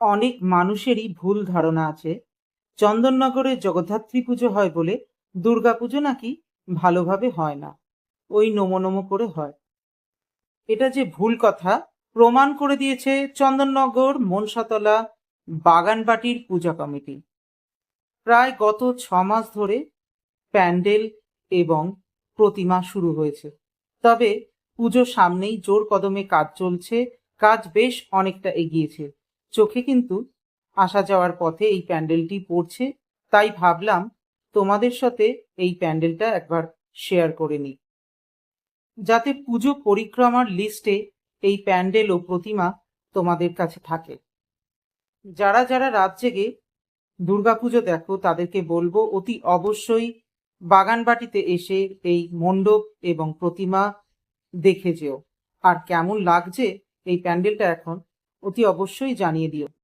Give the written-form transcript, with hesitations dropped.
অনেক মানুষেরই ভুল ধারণা আছে চন্দননগরে জগদ্ধাত্রী পুজো হয় বলে দুর্গাপুজো নাকি ভালোভাবে হয় না, ওই নমো নমো করে হয়। এটা যে ভুল কথা প্রমাণ করে দিয়েছে চন্দননগর মনসাতলা বাগানবাটির পূজা কমিটি। প্রায় গত 6 মাস ধরে প্যান্ডেল এবং প্রতিমা শুরু হয়েছে, তবে পুজো সামনেই জোর কদমে কাজ চলছে। কাজ বেশ অনেকটা এগিয়েছে, চোখে কিন্তু আসা যাওয়ার পথে এই প্যান্ডেলটি পড়ছে। তাই ভাবলাম তোমাদের সাথে এই প্যান্ডেলটা একবার শেয়ার করে নিই, যাতে পুজো পরিক্রমার লিস্টে এই প্যান্ডেল ও প্রতিমা তোমাদের কাছে থাকে। যারা যারা রাত জেগে দুর্গাপুজো দেখো তাদেরকে বলবো অতি অবশ্যই বাগানবাটিতে এসে এই মণ্ডপ এবং প্রতিমা দেখে যেও। আর কেমন লাগছে এই প্যান্ডেলটা এখন অতি অবশ্যই জানিয়ে দিও।